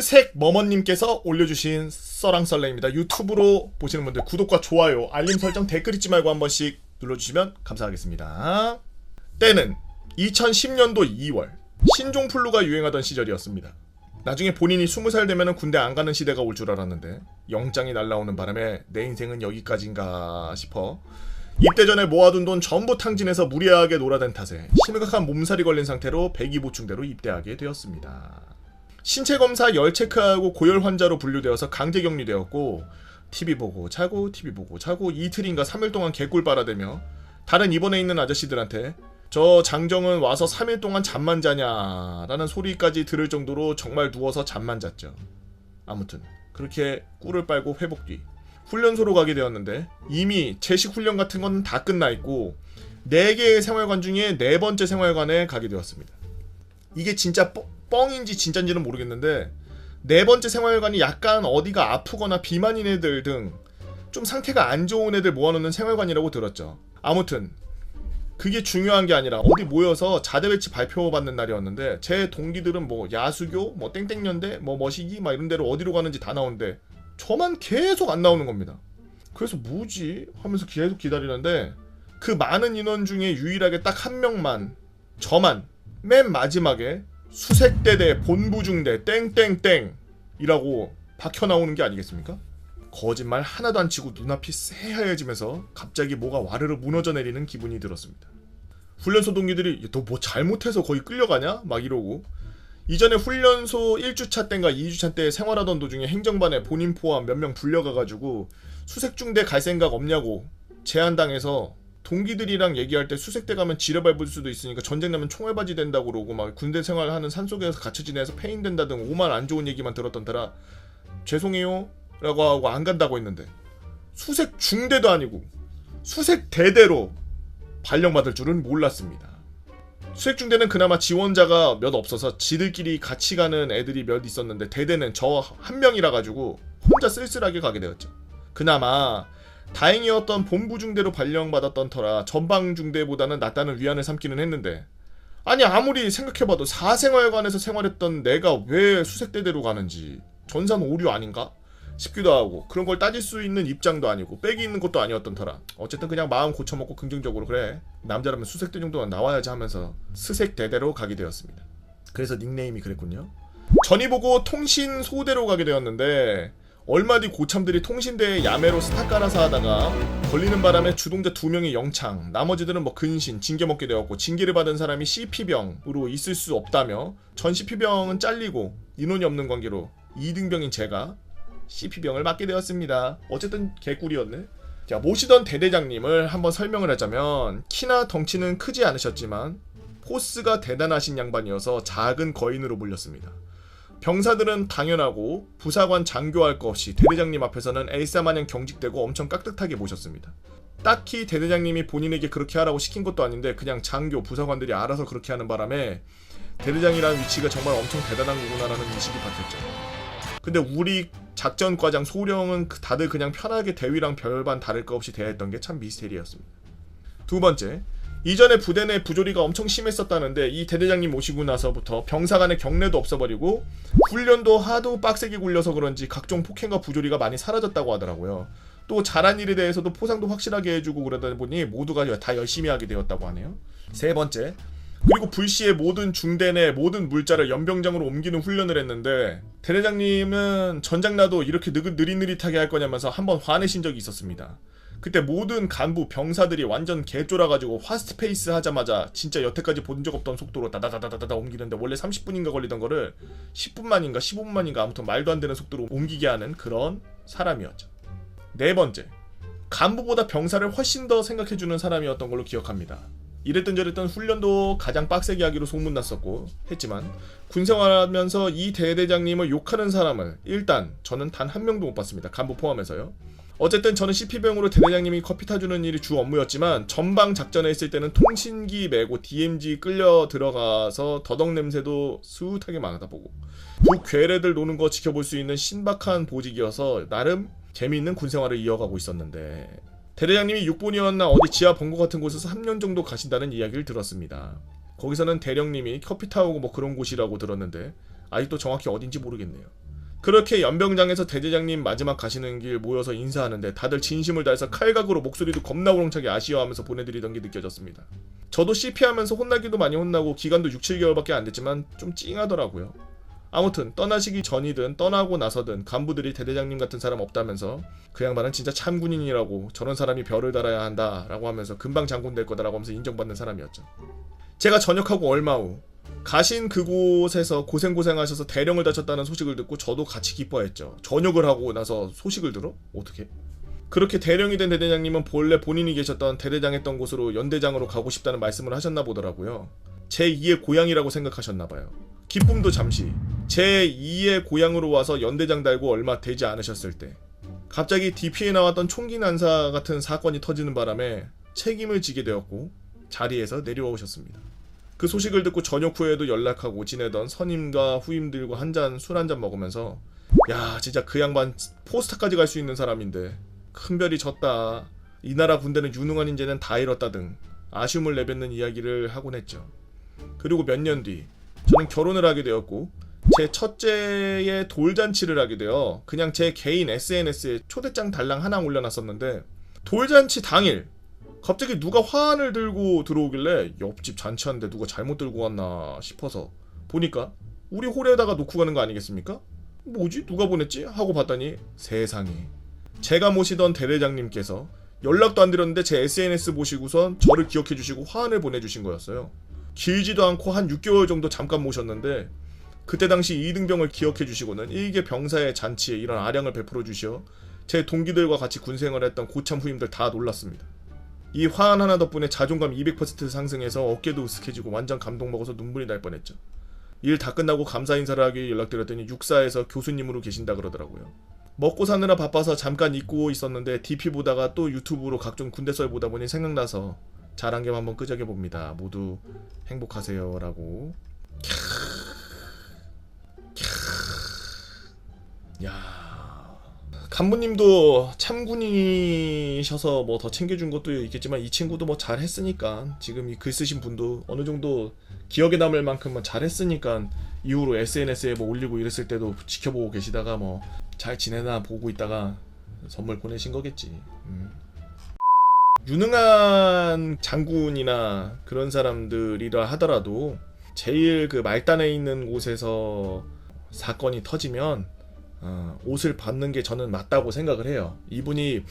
스색 머머님께서 올려주신 썰랑썰랭입니다. 유튜브로 보시는 분들 구독과 좋아요, 알림 설정, 댓글 잊지 말고 한 번씩 눌러주시면 감사하겠습니다. 때는 2010년도 2월 신종플루가 유행하던 시절이었습니다. 나중에 본인이 20살 되면 군대 안 가는 시대가 올 줄 알았는데 영장이 날라오는 바람에 내 인생은 여기까지인가 싶어 입대 전에 모아둔 돈 전부 탕진해서 무리하게 놀아댄 탓에 심각한 몸살이 걸린 상태로 배기보충대로 입대하게 되었습니다. 신체 검사 열 체크하고 고열 환자로 분류되어서 강제 격리되었고 TV 보고 자고 이틀인가 3일 동안 개꿀 빨아대며 다른 입원해 있는 아저씨들한테 저 장정은 와서 3일 동안 잠만 자냐 라는 소리까지 들을 정도로 정말 누워서 잠만 잤죠. 아무튼 그렇게 꿀을 빨고 회복 뒤 훈련소로 가게 되었는데 이미 제식 훈련 같은 건 다 끝나 있고 4개의 생활관 중에 4번째 생활관에 가게 되었습니다. 이게 진짜 뻥인지 진짠지는 모르겠는데 4번째 생활관이 약간 어디가 아프거나 비만인 애들 등 좀 상태가 안 좋은 애들 모아놓는 생활관이라고 들었죠. 아무튼 그게 중요한 게 아니라 어디 모여서 자대 배치 발표받는 날이었는데 제 동기들은 뭐 야수교, 뭐 땡땡연대, 뭐 머시기 막 이런 데로 어디로 가는지 다 나오는데 저만 계속 안 나오는 겁니다. 그래서 뭐지? 하면서 계속 기다리는데 그 많은 인원 중에 유일하게 딱 한 명만 저만 맨 마지막에 수색대대 본부중대 땡땡땡 이라고 박혀 나오는 게 아니겠습니까? 거짓말 하나도 안 치고 눈앞이 새하얘지면서 갑자기 뭐가 와르르 무너져 내리는 기분이 들었습니다. 훈련소 동기들이 너 뭐 잘못해서 거기 끌려가냐? 막 이러고 이전에 훈련소 1주차 때인가 2주차 때 생활하던 도중에 행정반에 본인 포함 몇 명 불려가가지고 수색중대 갈 생각 없냐고 제안당해서 동기들이랑 얘기할 때 수색대 가면 지뢰 밟을 수도 있으니까 전쟁 나면 총알바지 된다고 그러고 막 군대 생활하는 산속에서 갇혀 지내서 페인 된다 등 오만 안 좋은 얘기만 들었던 터라 죄송해요 라고 하고 안 간다고 했는데 수색중대도 아니고 수색대대로 발령받을 줄은 몰랐습니다. 수색중대는 그나마 지원자가 몇 없어서 지들끼리 같이 가는 애들이 몇 있었는데 대대는 저 한 명이라 가지고 혼자 쓸쓸하게 가게 되었죠. 그나마 다행이었던 본부중대로 발령받았던 터라 전방중대보다는 낫다는 위안을 삼기는 했는데 아니 아무리 생각해봐도 사생활관에서 생활했던 내가 왜 수색대대로 가는지 전산 오류 아닌가? 싶기도 하고 그런 걸 따질 수 있는 입장도 아니고 빽이 있는 것도 아니었던 터라 어쨌든 그냥 마음 고쳐먹고 긍정적으로 그래 남자라면 수색대 정도는 나와야지 하면서 스색대대로 가게 되었습니다. 그래서 닉네임이 그랬군요. 전이 보고 통신소대로 가게 되었는데 얼마 뒤 고참들이 통신대에 야매로 스타 깔아서 하다가 걸리는 바람에 주동자 2명이 영창 나머지들은 뭐 근신, 징계 먹게 되었고 징계를 받은 사람이 CP병으로 있을 수 없다며 전 CP병은 잘리고 인원이 없는 관계로 2등병인 제가 CP병을 맡게 되었습니다. 어쨌든 개꿀이었네. 자, 모시던 대대장님을 한번 설명을 하자면 키나 덩치는 크지 않으셨지만 포스가 대단하신 양반이어서 작은 거인으로 불렸습니다. 병사들은 당연하고 부사관 장교할 것 없이 대대장님 앞에서는 엘사마냥 경직되고 엄청 깍듯하게 모셨습니다. 딱히 대대장님이 본인에게 그렇게 하라고 시킨 것도 아닌데 그냥 장교, 부사관들이 알아서 그렇게 하는 바람에 대대장이라는 위치가 정말 엄청 대단한 거구나라는 인식이 바뀌었죠. 근데 우리 작전과장 소령은 다들 그냥 편하게 대위랑 별반 다를 것 없이 대했던 게 참 미스테리였습니다. 두 번째, 이전에 부대 내 부조리가 엄청 심했었다는데 이 대대장님 오시고 나서부터 병사 간의 경례도 없어버리고 훈련도 하도 빡세게 굴려서 그런지 각종 폭행과 부조리가 많이 사라졌다고 하더라고요. 또 잘한 일에 대해서도 포상도 확실하게 해주고 그러다 보니 모두가 다 열심히 하게 되었다고 하네요. 세 번째, 그리고 불시에 모든 중대 내 모든 물자를 연병장으로 옮기는 훈련을 했는데 대대장님은 전장 나도 이렇게 느릿느릿하게 할 거냐면서 한번 화내신 적이 있었습니다. 그때 모든 간부 병사들이 완전 개쫄아가지고 파스트페이스 하자마자 진짜 여태까지 본 적 없던 속도로 다다다다다다 옮기는데 원래 30분인가 걸리던 거를 10분만인가 15분만인가 아무튼 말도 안 되는 속도로 옮기게 하는 그런 사람이었죠. 네 번째, 간부보다 병사를 훨씬 더 생각해주는 사람이었던 걸로 기억합니다. 이랬던 저랬던 훈련도 가장 빡세게 하기로 소문났었고 했지만 군생활하면서 이 대대장님을 욕하는 사람을 일단 저는 단 한 명도 못 봤습니다. 간부 포함해서요. 어쨌든 저는 CP병으로 대대장님이 커피 타주는 일이 주 업무였지만 전방 작전에 있을 때는 통신기 메고 DMZ 끌려 들어가서 더덕 냄새도 스윗하게 맡아보고 그 괴뢰들 노는 거 지켜볼 수 있는 신박한 보직이어서 나름 재미있는 군생활을 이어가고 있었는데 대대장님이 6본이었나 어디 지하 벙커 같은 곳에서 3년 정도 가신다는 이야기를 들었습니다. 거기서는 대령님이 커피 타오고 뭐 그런 곳이라고 들었는데 아직도 정확히 어딘지 모르겠네요. 그렇게 연병장에서 대대장님 마지막 가시는 길 모여서 인사하는데 다들 진심을 다해서 칼각으로 목소리도 겁나 우렁차게 아쉬워하면서 보내드리던 게 느껴졌습니다. 저도 CP하면서 혼나기도 많이 혼나고 기간도 6-7개월밖에 안 됐지만 좀 찡하더라고요. 아무튼 떠나시기 전이든 떠나고 나서든 간부들이 대대장님 같은 사람 없다면서 그 양반은 진짜 참군인이라고 저런 사람이 별을 달아야 한다 라고 하면서 금방 장군 될 거다라고 하면서 인정받는 사람이었죠. 제가 전역하고 얼마 후 가신 그곳에서 고생하셔서 대령을 다쳤다는 소식을 듣고 저도 같이 기뻐했죠. 전역을 하고 나서 소식을 들어? 어떻게? 그렇게 대령이 된 대대장님은 본래 본인이 계셨던 대대장했던 곳으로 연대장으로 가고 싶다는 말씀을 하셨나 보더라고요. 제2의 고향이라고 생각하셨나봐요. 기쁨도 잠시. 제2의 고향으로 와서 연대장 달고 얼마 되지 않으셨을 때 갑자기 DP에 나왔던 총기 난사 같은 사건이 터지는 바람에 책임을 지게 되었고 자리에서 내려오셨습니다. 그 소식을 듣고 저녁 후에도 연락하고 지내던 선임과 후임들과 술 한 잔 먹으면서 야 진짜 그 양반 포스타까지 갈 수 있는 사람인데 큰 별이 졌다. 이 나라 군대는 유능한 인재는 다 잃었다 등 아쉬움을 내뱉는 이야기를 하곤 했죠. 그리고 몇 년 뒤 저는 결혼을 하게 되었고 제 첫째의 돌잔치를 하게 되어 그냥 제 개인 SNS에 초대장 달랑 하나 올려놨었는데 돌잔치 당일 갑자기 누가 화환을 들고 들어오길래 옆집 잔치하는데 누가 잘못 들고 왔나 싶어서 보니까 우리 홀에다가 놓고 가는 거 아니겠습니까? 뭐지? 누가 보냈지? 하고 봤더니 세상에 제가 모시던 대대장님께서 연락도 안 드렸는데 제 SNS 보시고선 저를 기억해 주시고 화환을 보내주신 거였어요. 길지도 않고 한 6개월 정도 잠깐 모셨는데 그때 당시 이등병을 기억해 주시고는 일개 병사의 잔치에 이런 아량을 베풀어 주시어 제 동기들과 같이 군생활을 했던 고참 후임들 다 놀랐습니다. 이 화환 하나 덕분에 자존감 200% 상승해서 어깨도 으쓱해지고 완전 감동 먹어서 눈물이 날 뻔했죠. 일 다 끝나고 감사 인사를 하기 연락드렸더니 육사에서 교수님으로 계신다 그러더라고요. 먹고 사느라 바빠서 잠깐 잊고 있었는데 DP 보다가 또 유튜브로 각종 군대썰 보다 보니 생각나서 자랑겸 한번 끄적여봅니다. 모두 행복하세요 라고. 야, 간부님도 참군이셔서 뭐 더 챙겨준 것도 있겠지만 이 친구도 뭐 잘했으니까 지금 이 글 쓰신 분도 어느 정도 기억에 남을 만큼은 잘했으니까 이후로 SNS에 뭐 올리고 이랬을 때도 지켜보고 계시다가 뭐 잘 지내나 보고 있다가 선물 보내신 거겠지. 유능한 장군이나 그런 사람들이라 하더라도 제일 그 말단에 있는 곳에서 사건이 터지면 옷을 받는 게 저는 맞다고 생각을 해요. 이분이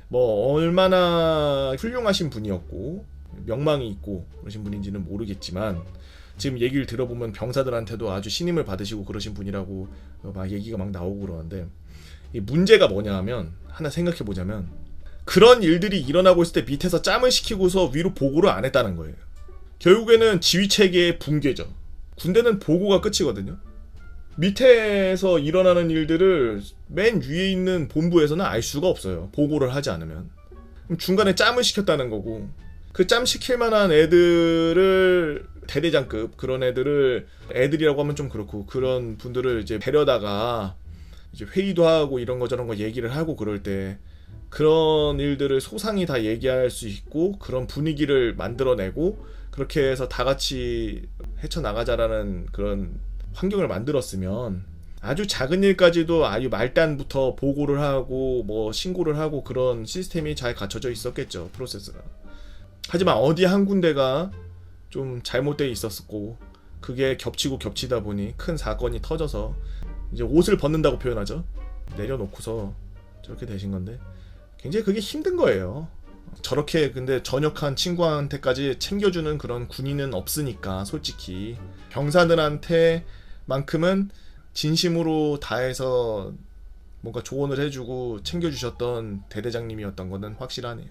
뭐 얼마나 훌륭하신 분이었고 명망이 있고 그러신 분인지는 모르겠지만 지금 얘기를 들어보면 병사들한테도 아주 신임을 받으시고 그러신 분이라고 막 얘기가 막 나오고 그러는데 이 문제가 뭐냐 하면 하나 생각해 보자면 그런 일들이 일어나고 있을 때 밑에서 짬을 시키고서 위로 보고를 안 했다는 거예요. 결국에는 지휘체계의 붕괴죠. 군대는 보고가 끝이거든요. 밑에서 일어나는 일들을 맨 위에 있는 본부에서는 알 수가 없어요. 보고를 하지 않으면. 그럼 중간에 짬을 시켰다는 거고 그 짬 시킬 만한 애들을 대대장급 그런 애들이라고 하면 좀 그렇고 그런 분들을 이제 데려다가 이제 회의도 하고 이런 거 저런 거 얘기를 하고 그럴 때 그런 일들을 소상히 다 얘기할 수 있고 그런 분위기를 만들어내고 그렇게 해서 다 같이 헤쳐나가자라는 그런 환경을 만들었으면 아주 작은 일까지도 아주 말단부터 보고를 하고 뭐 신고를 하고 그런 시스템이 잘 갖춰져 있었겠죠. 프로세스가. 하지만 어디 한 군데가 좀 잘못되어 있었고 그게 겹치고 겹치다 보니 큰 사건이 터져서 이제 옷을 벗는다고 표현하죠. 내려놓고서 저렇게 되신 건데 굉장히 그게 힘든 거예요. 저렇게 근데 전역한 친구한테까지 챙겨주는 그런 군인은 없으니까 솔직히 병사들한테 만큼은 진심으로 다해서 뭔가 조언을 해주고 챙겨주셨던 대대장님이었던 거는 확실하네요.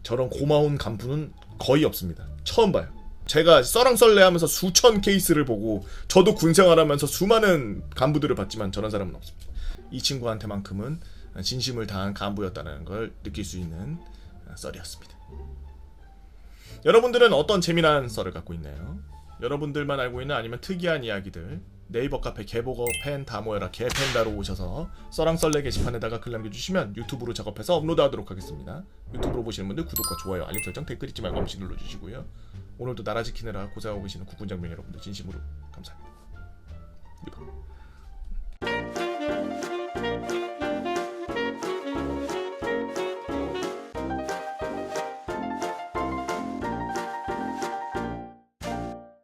저런 고마운 간부는 거의 없습니다. 처음 봐요. 제가 썰랑썰레 하면서 수천 케이스를 보고 저도 군생활하면서 수많은 간부들을 봤지만 저런 사람은 없습니다. 이 친구한테만큼은 진심을 다한 간부였다는 걸 느낄 수 있는 썰이었습니다. 여러분들은 어떤 재미난 썰을 갖고 있나요? 여러분들만 알고 있는 아니면 특이한 이야기들 네이버 카페 개보거 팬 다 모여라 개팬다로 오셔서 썰랑썰레 게시판에다가 글 남겨주시면 유튜브로 작업해서 업로드하도록 하겠습니다. 유튜브로 보시는 분들 구독과 좋아요 알림 설정 댓글 잊지 말고 한 번씩 눌러주시고요. 오늘도 나라 지키느라 고생하고 계시는 국군장병 여러분들 진심으로 감사합니다.